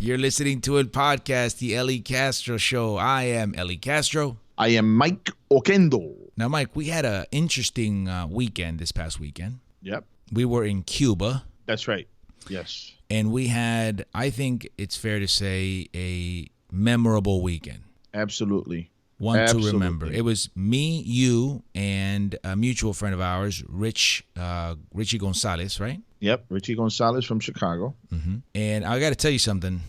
You're listening to a podcast, the Eli Castro Show. I am Eli Castro. I am Mike Oquendo. Now, Mike, we had an interesting weekend this past weekend. Yep. We were in Cuba. That's right. Yes. And we had, I think it's fair to say, a memorable weekend. Absolutely. One to remember. It was me, you, and a mutual friend of ours, Richie Gonzalez, right? Yep. Richie Gonzalez from Chicago. Mm-hmm. And I got to tell you something.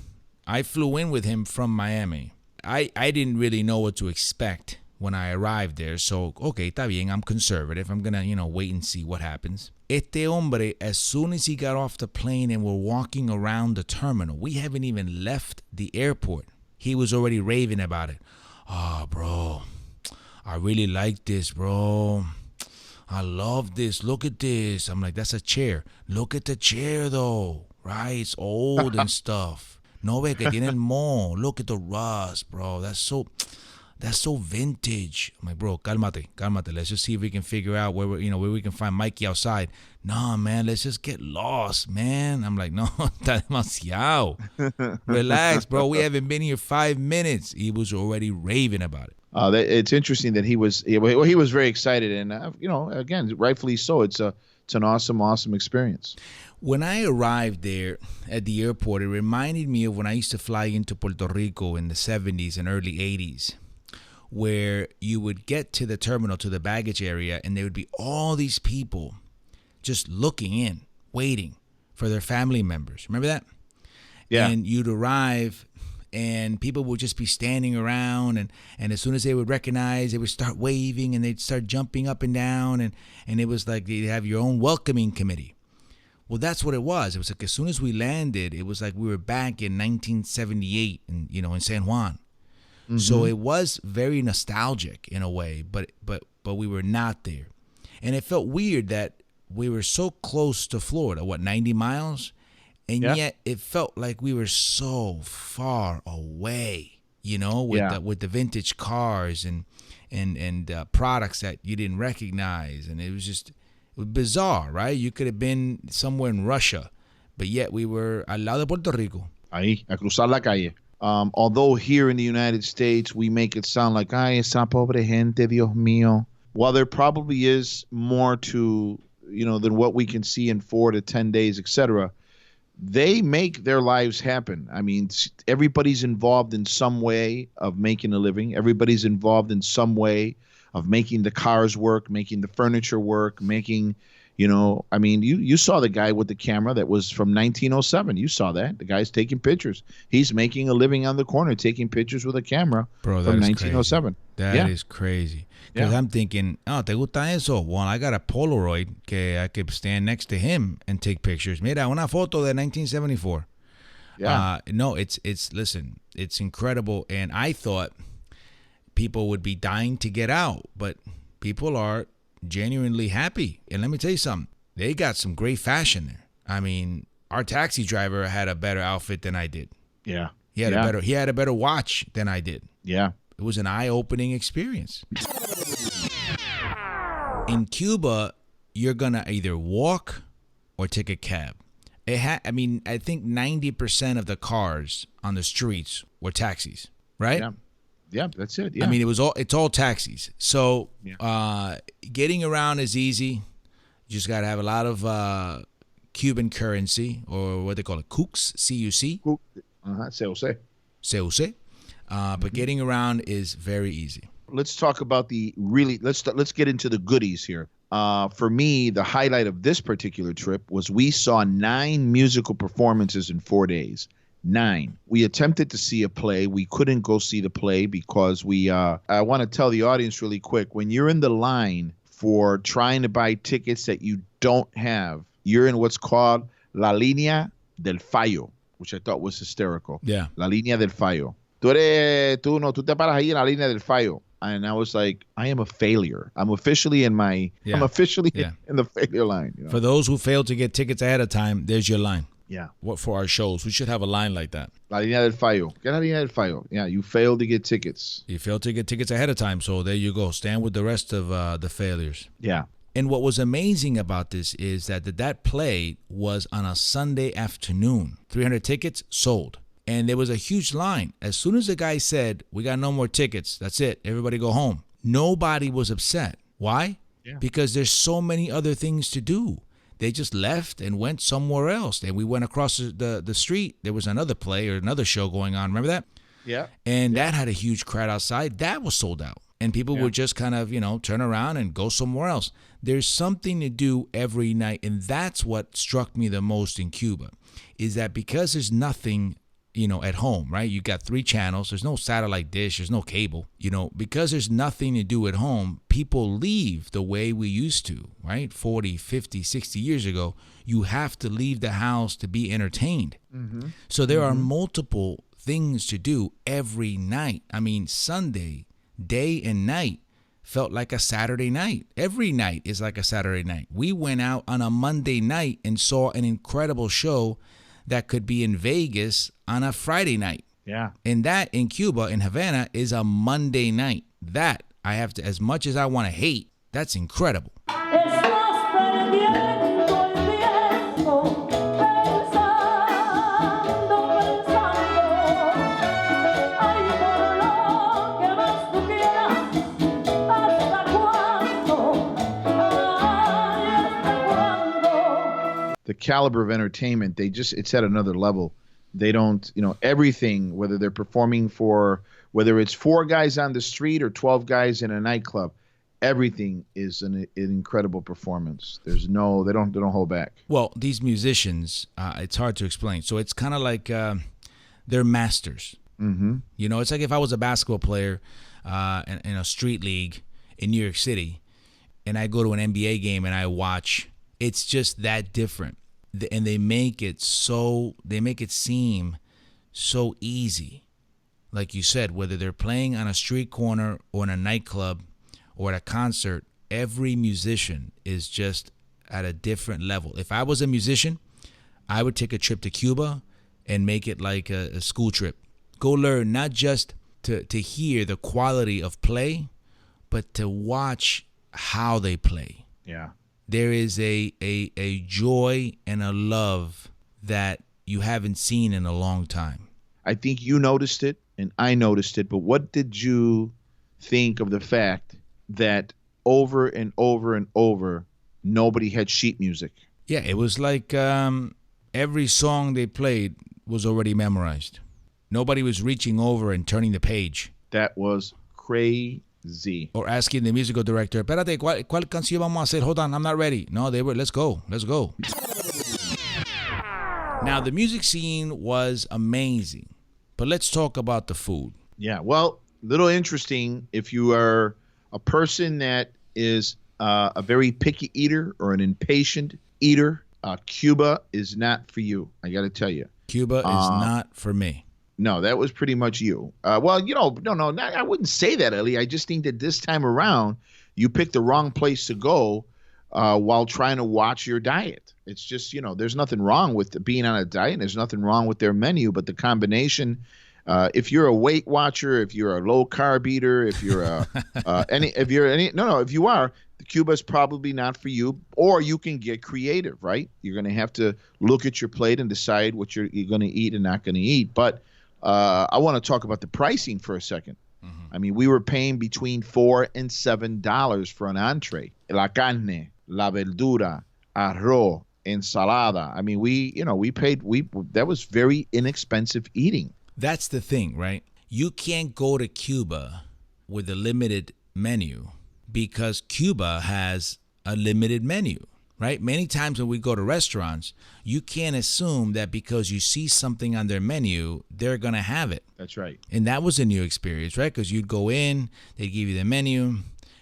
I flew in with him from Miami. I didn't really know what to expect when I arrived there. So, okay, está bien, I'm conservative. I'm going to, wait and see what happens. Este hombre, as soon as he got off the plane and we're walking around the terminal, we haven't even left the airport. He was already raving about it. Oh, bro, I really like this, bro. I love this. Look at this. I'm like, that's a chair. Look at the chair, though, right? It's old and stuff. No ve que tiene el moho. Look at the rust, bro. That's so vintage. I'm like, bro, cálmate. Let's just see if we can figure out where we can find Mikey outside. Nah, man, let's just get lost, man. I'm like, no, está demasiado. Relax, bro. We haven't been here 5 minutes. He was already raving about it. It's interesting that he was very excited, and again, rightfully so. It's an awesome experience. When I arrived there at the airport, it reminded me of when I used to fly into Puerto Rico in the 70s and early 80s, where you would get to the terminal, to the baggage area, and there would be all these people just looking in, waiting for their family members. Remember that? Yeah. And you'd arrive, and people would just be standing around, and as soon as they would recognize, they would start waving, and they'd start jumping up and down, and it was like they'd have your own welcoming committee. Well, that's what it was. It was like as soon as we landed, it was like we were back in 1978 in San Juan. Mm-hmm. So it was very nostalgic in a way, but we were not there. And it felt weird that we were so close to Florida, 90 miles? And yet it felt like we were so far away, with the vintage cars and products that you didn't recognize. And it was bizarre, right? You could have been somewhere in Russia, but yet we were al lado de Puerto Rico. Ahí, a cruzar la calle. Although here in the United States, we make it sound like, ay, esa pobre gente, Dios mío. While there probably is more to, than what we can see in 4 to 10 days, etc., they make their lives happen. I mean, everybody's involved in some way of making a living. Everybody's involved in some way of making the cars work, making the furniture work, making, you saw the guy with the camera that was from 1907. You saw that. The guy's taking pictures. He's making a living on the corner, taking pictures with a camera. Bro, from 1907. That is crazy. Because I'm thinking, ¿te gusta eso? Well, I got a Polaroid que I could stand next to him and take pictures. Mira, una foto de 1974. Yeah. No, listen, it's incredible. And I thought people would be dying to get out, but people are genuinely happy. And let me tell you something. They got some great fashion there. I mean, our taxi driver had a better outfit than I did. Yeah. He had a better watch than I did. Yeah. It was an eye-opening experience. In Cuba, you're going to either walk or take a cab. I think 90% of the cars on the streets were taxis, right? Yeah. Yeah, that's it. Yeah. I mean, it's all taxis. So getting around is easy. You just got to have a lot of Cuban currency, or what they call it, CUCs, C-U-C. CUC. But getting around is very easy. Let's talk about let's get into the goodies here. For me, the highlight of this particular trip was we saw 9 musical performances in 4 days. 9. We attempted to see a play. We couldn't go see the play because I want to tell the audience really quick, when you're in the line for trying to buy tickets that you don't have, you're in what's called La Línea del Fallo, which I thought was hysterical. Yeah. La Línea del Fallo. Tú te paras ahí en la línea del fallo. And I was like, I am a failure. I'm officially in in the failure line. For those who failed to get tickets ahead of time, there's your line. Yeah. What for our shows? We should have a line like that. La línea del fallo. ¿Qué es la línea del fallo? Yeah, you failed to get tickets. You failed to get tickets ahead of time, so there you go. Stand with the rest of the failures. Yeah. And what was amazing about this is that play was on a Sunday afternoon. 300 tickets sold. And there was a huge line. As soon as the guy said, we got no more tickets, that's it, everybody go home, nobody was upset. Why? Yeah. Because there's so many other things to do. They just left and went somewhere else. And we went across the street. There was another play or another show going on. Remember that? Yeah. And that had a huge crowd outside. That was sold out. And people would just kind of, turn around and go somewhere else. There's something to do every night. And that's what struck me the most in Cuba, is that because there's nothing, at home, right? You got 3 channels. There's no satellite dish. There's no cable. Because there's nothing to do at home, people leave the way we used to, right? 40, 50, 60 years ago. You have to leave the house to be entertained. Mm-hmm. So there are multiple things to do every night. I mean, Sunday, day and night, felt like a Saturday night. Every night is like a Saturday night. We went out on a Monday night and saw an incredible show that could be in Vegas on a Friday night. Yeah. And that in Cuba, in Havana, is a Monday night. That I have to, as much as I want to hate, that's incredible. The caliber of entertainment, it's at another level. They don't, everything, whether they're performing whether it's 4 guys on the street or 12 guys in a nightclub, everything is an incredible performance. They don't hold back. Well, these musicians, it's hard to explain. So it's kind of like they're masters. Mm-hmm. It's like if I was a basketball player in a street league in New York City, and I go to an NBA game and I watch. It's just that different. And they make it seem so easy. Like you said, whether they're playing on a street corner or in a nightclub or at a concert, every musician is just at a different level. If I was a musician, I would take a trip to Cuba and make it like a school trip. Go learn, not just to hear the quality of play, but to watch how they play. Yeah. There is a joy and a love that you haven't seen in a long time. I think you noticed it and I noticed it, but what did you think of the fact that over and over and over, nobody had sheet music? Yeah, it was like every song they played was already memorized. Nobody was reaching over and turning the page. That was crazy. Or asking the musical director, espérate, ¿cuál canción vamos a hacer? Hold on, I'm not ready. No, they were, let's go. Now, the music scene was amazing, but let's talk about the food. Yeah, well, a little interesting. If you are a person that is a very picky eater or an impatient eater, Cuba is not for you. I got to tell you. Cuba is not for me. No, that was pretty much you. Well, no, I wouldn't say that, Eli. I just think that this time around, you picked the wrong place to go while trying to watch your diet. It's just, there's nothing wrong with being on a diet. There's nothing wrong with their menu, but the combination, if you're a Weight Watcher, if you're a low carb eater, if you're if you are, Cuba's probably not for you. Or you can get creative, right? You're going to have to look at your plate and decide what you're going to eat and not going to eat. But I want to talk about the pricing for a second. Mm-hmm. I mean, we were paying between $4 and $7 for an entree. La carne, la verdura, arroz, ensalada. I mean, we paid. That was very inexpensive eating. That's the thing, right? You can't go to Cuba with a limited menu because Cuba has a limited menu. Right? Many times when we go to restaurants, you can't assume that because you see something on their menu, they're going to have it. That's right. And that was a new experience, right? Because you'd go in, they'd give you the menu.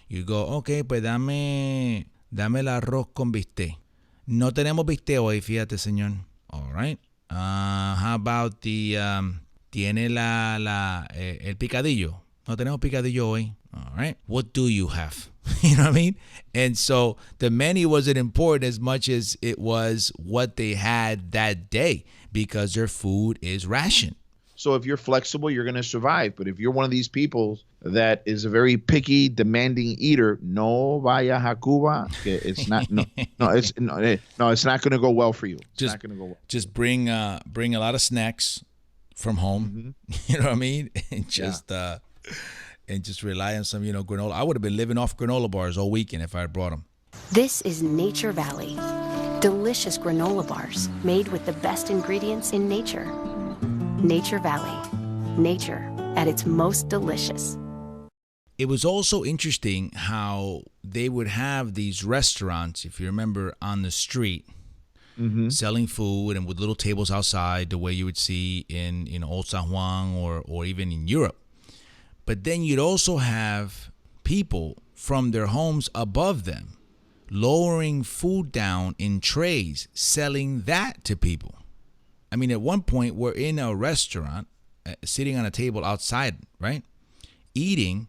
You go, okay, pues dame el arroz con bistec. No tenemos bistec hoy, fíjate, señor. All right. How about the, tiene el picadillo? No tenemos picadillo hoy. All right. What do you have? You know what I mean? And so the menu wasn't important as much as it was what they had that day because their food is ration. So if you're flexible, you're going to survive. But if you're one of these people that is a very picky, demanding eater, no vaya a Cuba. It's not. It's not going to go well for you. It's not going to go well. Just bring a lot of snacks. from home. You know what I mean? And just rely on some, granola. I would have been living off granola bars all weekend if I had brought them. This is Nature Valley. Delicious granola bars made with the best ingredients in nature. Nature Valley. Nature at its most delicious. It was also interesting how they would have these restaurants, if you remember, on the street, selling food and with little tables outside, the way you would see in Old San Juan or even in Europe. But then you'd also have people from their homes above them lowering food down in trays, selling that to people. I mean, at one point, we're in a restaurant, sitting on a table outside, right? Eating,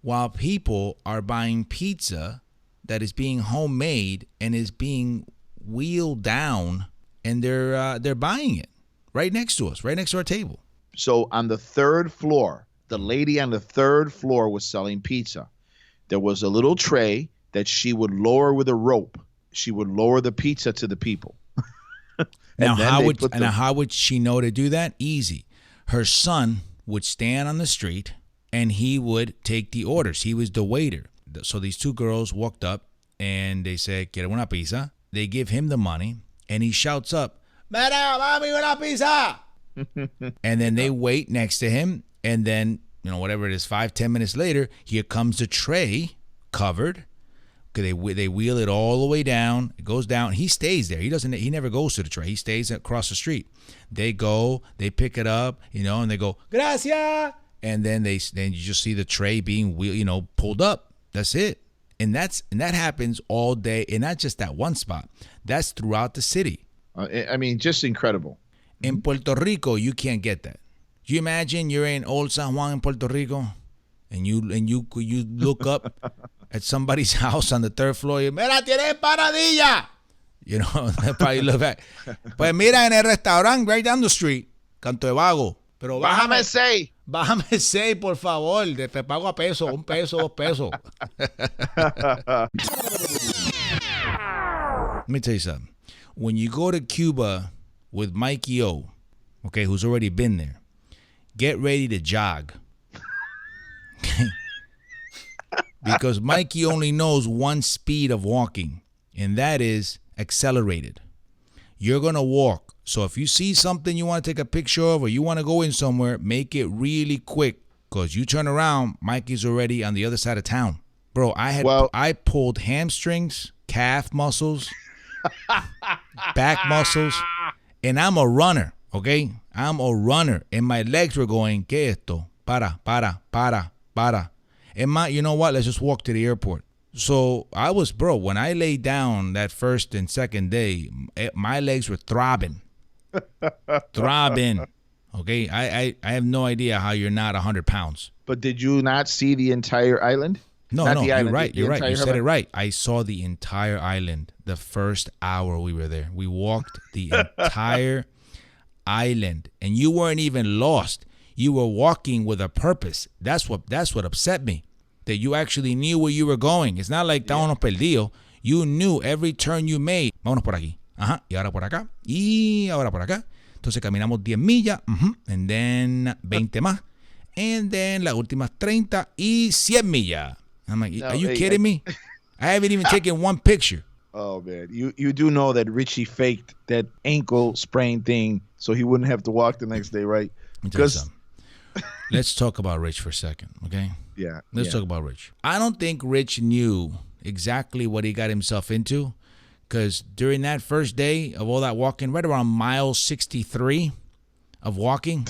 while people are buying pizza that is being homemade and is being wheeled down, and they're buying it right next to us, right next to our table. So on the third floor, the lady on the third floor was selling pizza. There was a little tray that she would lower with a rope. She would lower the pizza to the people. Now, how would she know to do that? Easy. Her son would stand on the street, and he would take the orders. He was the waiter. So these two girls walked up, and they said, "Quiero una pizza?" They give him the money, and he shouts up, "Mira, mami, una pizza!" And then they wait next to him, and then, whatever it is, 5-10 minutes later, here comes the tray covered. They wheel it all the way down. It goes down. He stays there. He never goes to the tray. He stays across the street. They go, they pick it up, and they go, "Gracias." And then you just see the tray being pulled up. That's it. And that happens all day, and not just that one spot. That's throughout the city. I mean, just incredible. In Puerto Rico, you can't get that. You imagine you're in Old San Juan in Puerto Rico, and you look up at somebody's house on the third floor. Mira, tienes paradilla. They probably look back. Pues mira, en el restaurante right down the street, Canto de Vago. Pero Bájame 6. Bájame 6, por favor. Te pago a peso, $1, $2 pesos. Let me tell you something. When you go to Cuba with Mikey O, okay, who's already been there, get ready to jog. Because Mikey only knows one speed of walking, and that is accelerated. You're going to walk. So if you see something you want to take a picture of or you want to go in somewhere, make it really quick, because you turn around, Mikey's already on the other side of town. Bro, I pulled hamstrings, calf muscles, back muscles, and I'm a runner, okay? I'm a runner, and my legs were going, ¿qué esto? Para. And you know what? Let's just walk to the airport. So when I laid down that first and second day, my legs were throbbing. Okay? I have no idea how you're not 100 pounds. But did you not see the entire island? No, you're right. You're right. You said it right. I saw the entire island the first hour we were there. We walked the entire island, and you weren't even lost. You were walking with a purpose. That's what upset me. That you actually knew where you were going. It's not like estábamos perdidos. You knew every turn you made. Vámonos por aquí. Ajá. Y ahora por acá. Y ahora por acá. Entonces caminamos 10 millas. And then 20 más. And then las últimas 30 y 100 millas. I'm like, are you kidding me? I haven't even taken one picture. Oh, man. You do know that Richie faked that ankle sprain thing so he wouldn't have to walk the next day, right? Because let's talk about Rich for a second, okay? Yeah. Let's talk about Rich. I don't think Rich knew exactly what he got himself into, because during that first day of all that walking, right around mile 63 of walking,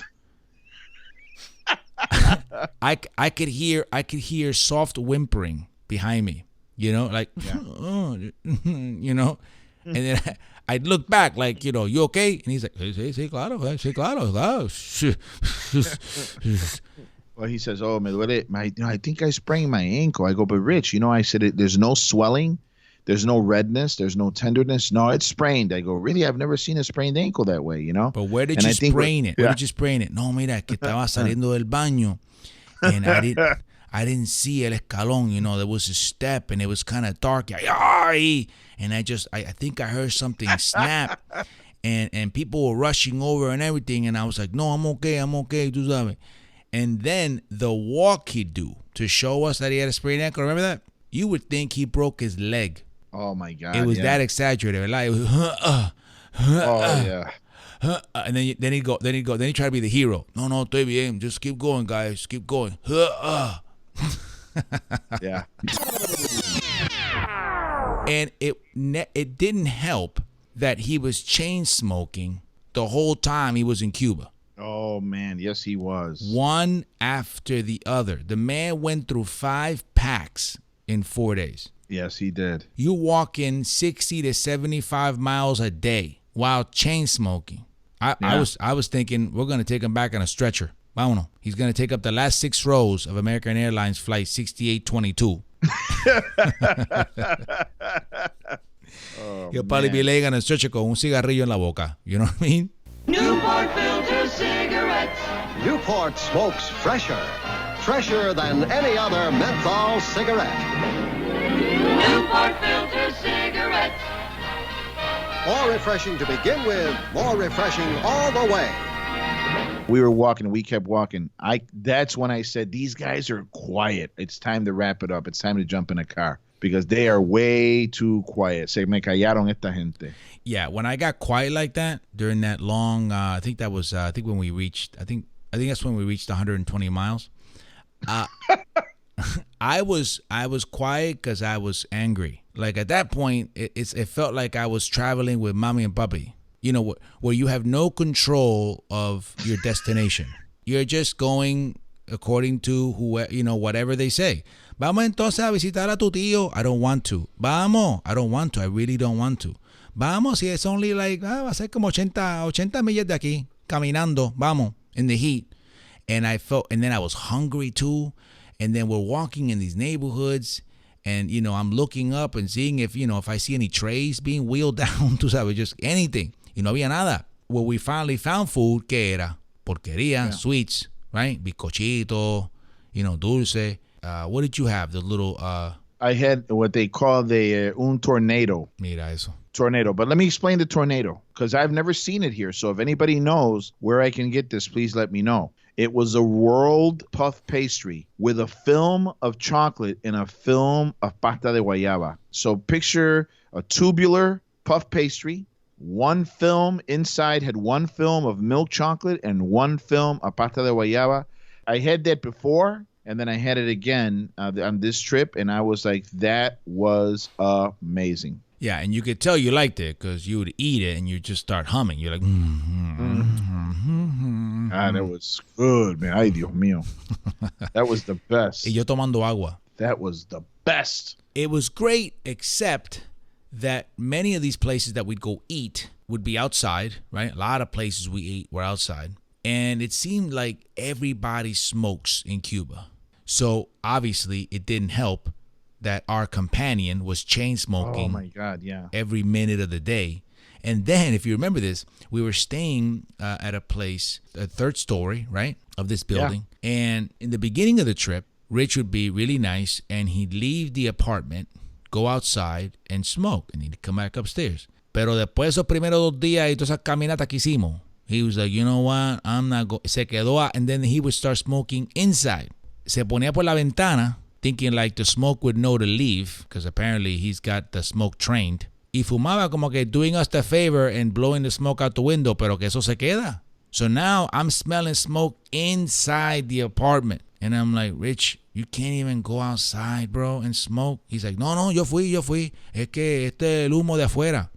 I could hear soft whimpering behind me, like, and then I'd look back like, you okay? And he's like, sí, claro, claro. Well, he says, oh, me duele. I think I sprained my ankle. I go, but Rich, I said, there's no swelling. There's no redness. There's no tenderness. No, it's sprained. I go, really? I've never seen a sprained ankle that way, But where did you sprain it? Where did you sprain it? No, mira, que estaba saliendo del baño. And I didn't see el escalón, there was a step and it was kind of dark. And I think I heard something snap. and people were rushing over and everything, and I was like, no, I'm okay, tú sabes. And then the walk he'd do to show us that he had a sprained ankle, remember that? You would think he broke his leg. Oh my God! It was that exaggerated. Like, it was, yeah. and then he'd try to be the hero. No, estoy bien. Just keep going, guys. Keep going. Yeah. And it didn't help that he was chain smoking the whole time he was in Cuba. Oh man, yes he was. One after the other. The man went through 5 packs in 4 days. Yes, he did. You walking 60 to 75 miles a day while chain smoking. I was thinking we're gonna take him back on a stretcher. Vámonos. He's gonna take up the last 6 rows of American Airlines flight 6822. He'll probably be laying on a stretcher con un cigarrillo en la boca. You know what I mean? Newport filter cigarettes. Newport smokes fresher than any other menthol cigarette. Newport filter cigarettes. More refreshing to begin with, more refreshing all the way. We were walking, we kept walking. That's when I said, these guys are quiet. It's time to wrap it up. It's time to jump in a car because they are way too quiet. Se me callaron esta gente. Yeah, when I got quiet like that during that long, I think when we reached, I think that's when we reached 120 miles. I was quiet because I was angry. Like at that point, it felt like I was traveling with mommy and papi. You know, where you have no control of your destination. You're just going according to whatever they say. Vamos entonces a visitar a tu tío. I don't want to. Vamos. I don't want to. I really don't want to. Vamos, si it's only like, va a ser como 80 millas de aquí, caminando. Vamos, in the heat. And then I was hungry too. And then we're walking in these neighborhoods. And, I'm looking up and seeing if I see any trays being wheeled down. Tú sabes, just anything. Y no había nada. Well, we finally found food. ¿Qué era? Porquería, sweets, right? Bizcochito, dulce. What did you have? The little... I had what they call un tornado. Mira eso. Tornado. But let me explain the tornado because I've never seen it here. So if anybody knows where I can get this, please let me know. It was a rolled puff pastry with a film of chocolate and a film of pasta de guayaba. So picture a tubular puff pastry. One film inside had one film of milk chocolate and one film of pasta de guayaba. I had that before, and then I had it again on this trip, and I was like, that was amazing. Yeah, and you could tell you liked it because you would eat it and you just start humming. You're like, that was good, man. Ay, Dios mío. That was the best. Y yo tomando agua. That was the best. It was great, except that many of these places that we'd go eat would be outside, right? A lot of places we ate were outside. And it seemed like everybody smokes in Cuba. So obviously it didn't help that our companion was chain smoking. Oh my God, yeah. Every minute of the day. And then, if you remember this, we were staying at a place, a 3rd story, right, of this building. Yeah. And in the beginning of the trip, Rich would be really nice, and he'd leave the apartment, go outside, and smoke, and he'd come back upstairs. Pero después de esos primeros 2 días y todas esas caminatas que hicimos, he was like, you know what, I'm not going. Se quedó, and then he would start smoking inside. Se ponía por la ventana, thinking like the smoke would know to leave, because apparently he's got the smoke trained. Y fumaba como que doing us the favor and blowing the smoke out the window, pero que eso se queda. So now I'm smelling smoke inside the apartment. And I'm like, Rich, you can't even go outside, bro, and smoke. He's like, no, yo fui. Es que este es el humo de afuera.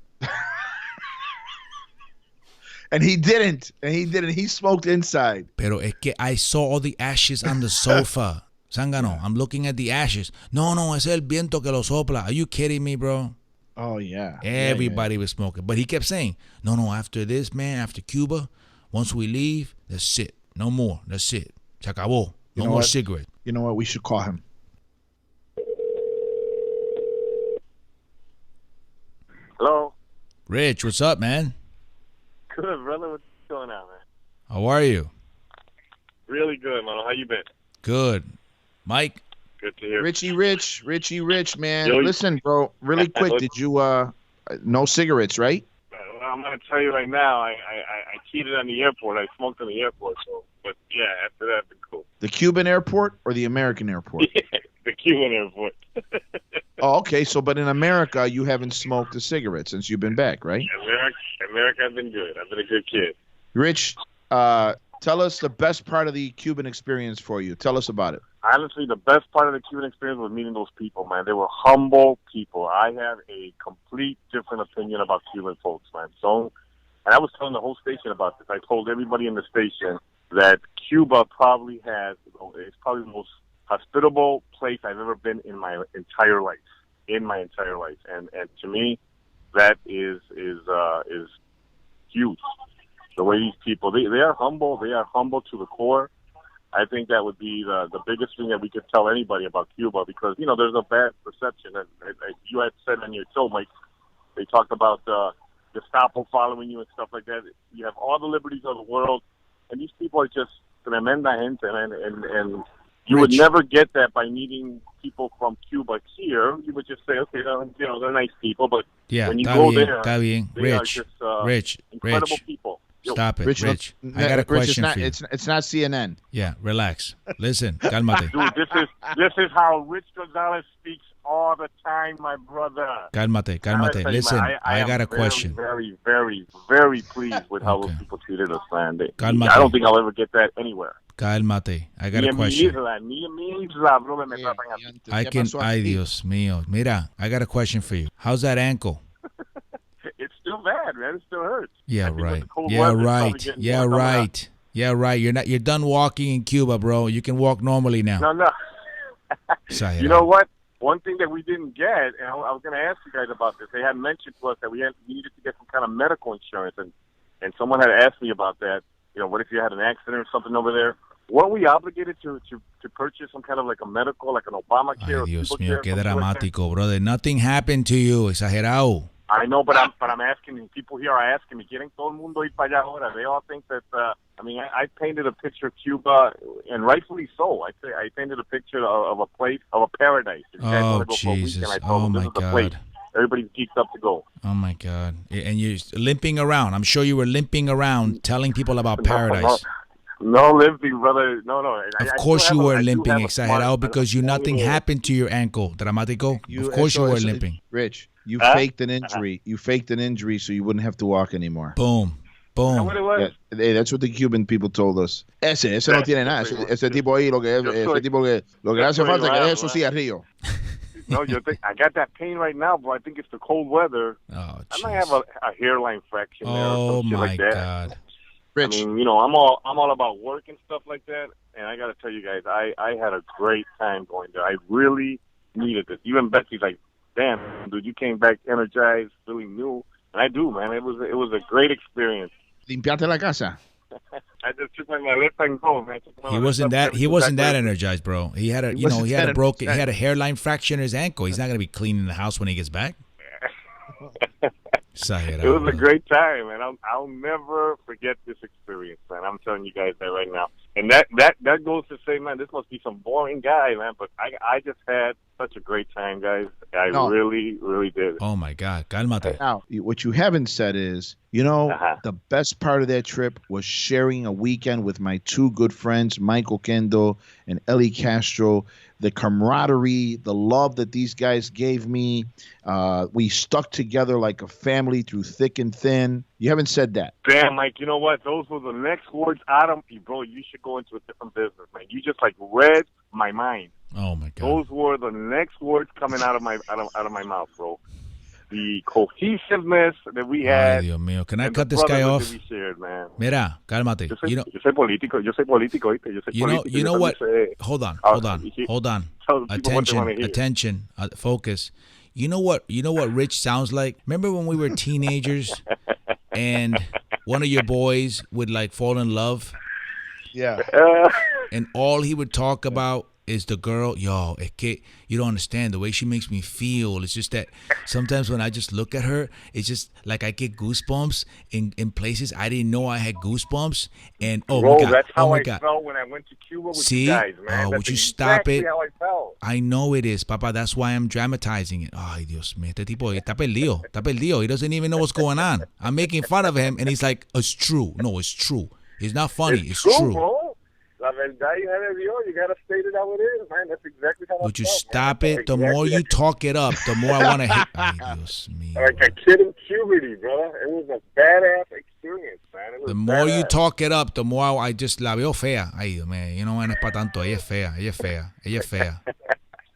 And he didn't. He smoked inside. Pero es que I saw all the ashes on the sofa. Zángano, I'm looking at the ashes. No, es el viento que lo sopla. Are you kidding me, bro? Oh, yeah. Everybody was smoking. But he kept saying, no, after this, man, after Cuba, once we leave, that's it. No more. That's it. Se acabó. No more cigarette. You know what? We should call him. Hello? Rich, what's up, man? Good, brother. What's going on, man? How are you? Really good, man. How you been? Good. Mike? Good to hear. Richie Rich, man. Listen, bro, really quick. Did you, no cigarettes, right? Well, I'm gonna tell you right now. I cheated on the airport. I smoked on the airport. So, but yeah, after that, it's cool. The Cuban airport or the American airport? The Cuban airport. Oh, okay. So, but in America, you haven't smoked a cigarette since you've been back, right? America, I've been good. I've been a good kid. Rich, tell us the best part of the Cuban experience for you. Tell us about it. Honestly, the best part of the Cuban experience was meeting those people, man. They were humble people. I have a complete different opinion about Cuban folks, man. So, and I was telling the whole station about this. I told everybody in the station that Cuba probably it's probably the most hospitable place I've ever been in my entire life. And to me, that is huge. The way these people, they are humble. They are humble to the core. I think that would be the biggest thing that we could tell anybody about Cuba, because, you know, there's a bad perception. And you had said on your show, Mike, they talked about Gestapo following you and stuff like that. You have all the liberties of the world, and these people are just tremenda gente, and you would never get that by meeting people from Cuba here. You would just say, okay, you know, they're nice people, but when you go there, they are just incredible people. Stop it, Rich. Look, I got a question for you. It's not CNN. Yeah, relax. Listen, cálmate. Dude, this is how Rich Gonzalez speaks all the time, my brother. Cálmate. Listen, I got a question. Very, very, very pleased with how those people treated us, man. Cálmate. I don't think I'll ever get that anywhere. Cálmate. I got a question. Ay, Dios mío. Mira, I got a question for you. How's that ankle? It's still bad, man. It still hurts. Yeah, right. Yeah, right. You're done walking in Cuba, bro. You can walk normally now. No. You know what? One thing that we didn't get, and I was going to ask you guys about this. They had mentioned to us that we needed to get some kind of medical insurance, and someone had asked me about that. You know, what if you had an accident or something over there? Weren't we obligated to purchase some kind of like a medical, like an Obamacare? Ay, Dios mío, qué dramático, brother. Nothing happened to you. Exagerado. I know, but I'm asking. People here are asking me. Quieren todo el mundo ir para allá ahora. They all think that. I painted a picture of Cuba, and rightfully so. I painted a picture of a place, of a paradise. If you guys want to go Jesus! For a weekend, I told them this is the place. Everybody's geeked up to go. Oh my God! And you're limping around. I'm sure you were limping around, telling people about paradise. No limping, brother. No. Of course you were limping, exagerado, because nothing happened to your ankle, dramático. Of course you were limping. Rich, you faked an injury. You faked an injury so you wouldn't have to walk anymore. Boom. Yeah, that's what the Cuban people told us. Ese no tiene nada. Ese tipo ahí lo que le hace falta que es su cigarrillo. No, I got that pain right now, but I think it's the cold weather. Oh, I might have a hairline fraction there or some shit like that. God. Rich. I mean, you know, I'm all about work and stuff like that, and I got to tell you guys, I had a great time going there. I really needed this. Even Betsy's like, damn, dude, you came back energized, feeling new, and I do, man. It was a great experience. Limpiate la casa. I just took my left and go, man. He wasn't that energized, bro. He had a hairline fracture in his ankle. He's not gonna be cleaning the house when he gets back. It was a great time, and I'll never forget this experience, man. I'm telling you guys that right now. And that goes to say, man, this must be some boring guy, man. But I just had such a great time, guys. I really, really did. Oh my God, cálmate. Now, what you haven't said is, the best part of that trip was sharing a weekend with my two good friends, Michael Kendo and Eli Castro. The camaraderie, the love that these guys gave me. We stuck together like a family through thick and thin. You haven't said that. Damn, Mike, you know what? Those were the next words out of me, bro. You should go into a different business, man. You just read my mind. Oh my God. Those were the next words coming out of my mouth, bro. The cohesiveness that we had. Ay, Dios mío. Can I cut this guy off? We shared, man. Mira, cálmate. Yo soy político, ¿oíste? You know what? Hold on. Attention, focus. You know what Rich sounds like? Remember when we were teenagers and one of your boys would fall in love? Yeah. And all he would talk about is the girl. Yo, es que you don't understand the way she makes me feel. It's just that sometimes when I just look at her, it's just like I get goosebumps in places I didn't know I had goosebumps. And oh Bro, my God, that's how my I God. felt when I went to Cuba with See? you guys, man. Oh, That's would you stop exactly it? how I felt. I know it is, Papa. That's why I'm dramatizing it. Ay, Dios mío, este tipo está perdido. Está perdido. He doesn't even know what's going on. I'm making fun of him, and he's like, it's true. No, it's true. It's not funny. It's true. Bro. La verdad, hija de Dios, you gotta state it how it is, man. That's exactly how I Would you felt, stop man. it? The more you talk it up, the more I want to hit. Ay, Dios mío. Like a kid in puberty, brother. It was a badass experience, man. It was The more you badass. talk it up, the more I just la veo fea. Ay, Dios mío, you know, no es para tanto. Ella es fea. Ella es fea. Ella es fea.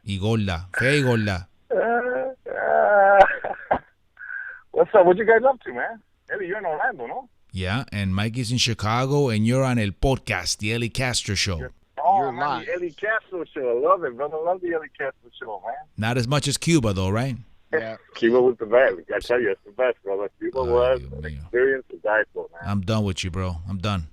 Y gorda. Fea y gorda. What's up? What you guys up to, man? Eddie, you're in Orlando, no? Yeah, and Mikey's in Chicago, and you're on El Podcast, the Eli Castro Show. Oh, You're man, live. the Eli Castro Show. I love it, brother. I love the Eli Castro Show, man. Not as much as Cuba, though, right? Yeah. Cuba was the best. I tell you, it's the best, brother. Cuba was Dios an mío. experience to die for, man. I'm done with you, bro. I'm done.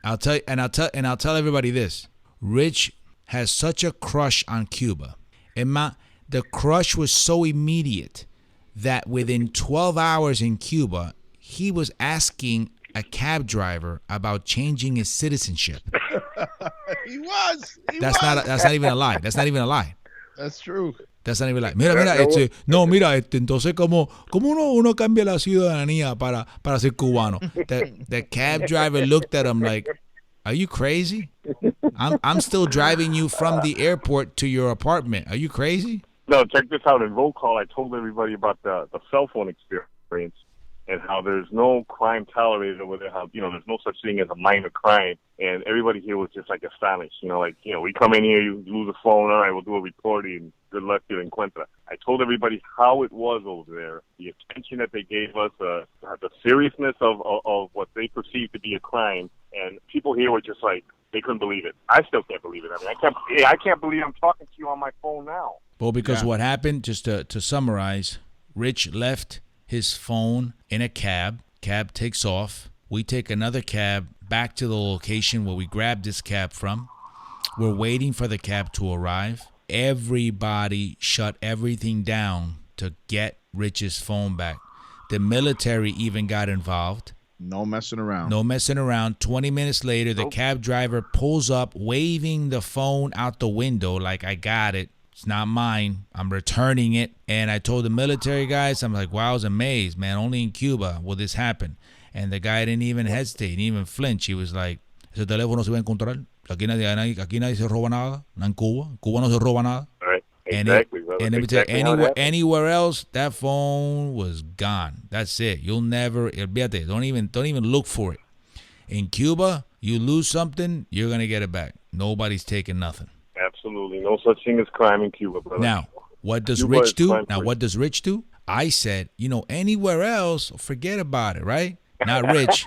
I'll tell everybody this. Rich has such a crush on Cuba. The crush was so immediate that within 12 hours in Cuba, he was asking a cab driver about changing his citizenship. He was. That's not even a lie. That's not even a lie. That's true. That's not even a lie. Mira, entonces como uno cambia la ciudadanía para ser cubano. The cab driver looked at him like, are you crazy? I'm still driving you from the airport to your apartment. Are you crazy? No, check this out. In roll call, I told everybody about the cell phone experience and how there's no crime tolerated over there. How, there's no such thing as a minor crime. And everybody here was just like astonished. We come in here, you lose a phone, all right, we'll do a report, and good luck, you encuentra. I told everybody how it was over there, the attention that they gave us, the seriousness of what they perceived to be a crime. And people here were just like, they couldn't believe it. I still can't believe it. I mean, I can't believe I'm talking to you on my phone now. Well, because what happened, just to summarize, Rich left his phone in a cab. Cab takes off. We take another cab back to the location where we grabbed this cab from. We're waiting for the cab to arrive. Everybody shut everything down to get Rich's phone back. The military even got involved. No messing around. No messing around. 20 minutes later, the cab driver pulls up, waving the phone out the window like, I got it. It's not mine. I'm returning it. And I told the military guys, I'm like, wow, I was amazed, man. Only in Cuba will this happen. And the guy didn't even hesitate, didn't even flinch. He was like, ese teléfono se va a encontrar. Aquí nadie se roba nada. No en Cuba. En Cuba no se roba nada. Right. Exactly, brother. And let me tell you, Exactly anywhere else, that phone was gone. That's it. You'll never, olvídate, don't even look for it. In Cuba, you lose something, you're going to get it back. Nobody's taking nothing. Absolutely. No such thing as crime in Cuba, brother. Now, what does Cuba Rich is do? crime Now, free. what does Rich do? I said, anywhere else, forget about it, right? Not Rich.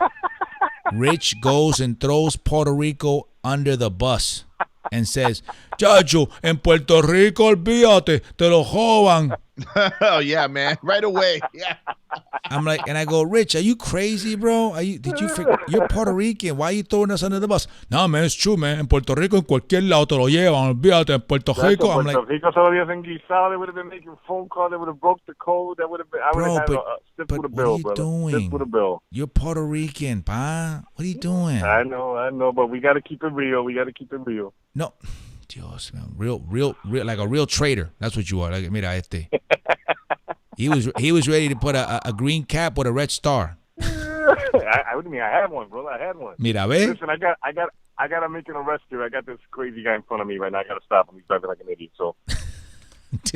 Rich goes and throws Puerto Rico under the bus and says, Chacho, en Puerto Rico, olvídate, te lo joban. Oh, yeah, man. Right away. Yeah. I'm like, and I go, Rich, are you crazy, bro? You're Puerto Rican. Why are you throwing us under the bus? No, man, it's true, man. En Puerto Rico, en cualquier lado te lo llevan. Olvídate, en Puerto Rico. I'm like, Puerto Rico todavía se enguisado. They would have been making phone calls. They would have broke the code. That would have been. I would bro, have had a stiff but with a what bill, are you brother. doing? Stiff with a bill. You're Puerto Rican, pa. What are you doing? I know, but we got to keep it real. We got to keep it real. No, Dios, man, real, like a real traitor. That's what you are. Like, mira, este. He was ready to put a green cap with a red star. I had one, brother. I had one. Mira, ve. Listen, I got to make an arrest here. I got this crazy guy in front of me right now. I got to stop him. He's driving like an idiot. So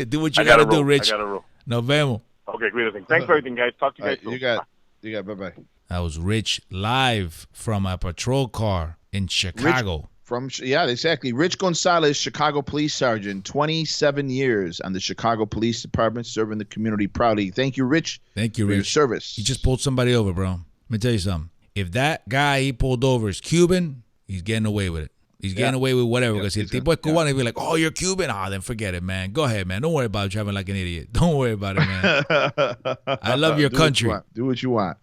Do what you got to do, Rich. I got to roll. Nos vemos. Okay, great. Thanks for everything, guys. Talk to you guys soon. You got. Bye-bye. That was Rich live from a patrol car in Chicago. Exactly. Rich Gonzalez, Chicago Police Sergeant, 27 years on the Chicago Police Department, serving the community proudly. Thank you, Rich. Thank you, for your Rich. service. He just pulled somebody over, bro. Let me tell you something. If that guy he pulled over is Cuban, he's getting away with it. He's getting away with whatever. Because if tipo es cubano, he'd be like, oh, you're Cuban? Then forget it, man. Go ahead, man. Don't worry about driving like an idiot. Don't worry about it, man. I love your country. Do what you want.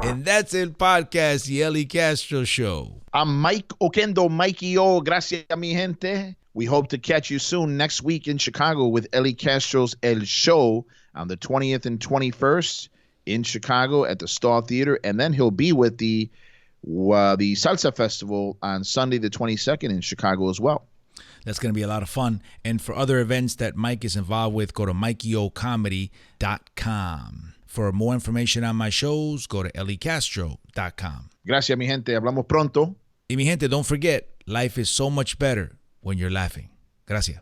And that's el podcast, the Eli Castro Show. I'm Mike Oquendo, Mikey O. Gracias, mi gente. We hope to catch you soon next week in Chicago with Eli Castro's El Show on the 20th and 21st in Chicago at the Star Theater. And then he'll be with the Salsa Festival on Sunday the 22nd in Chicago as well. That's going to be a lot of fun. And for other events that Mike is involved with, go to MikeyOComedy.com. For more information on my shows, go to EliCastro.com. Gracias, mi gente. Hablamos pronto. Y mi gente, don't forget, life is so much better when you're laughing. Gracias.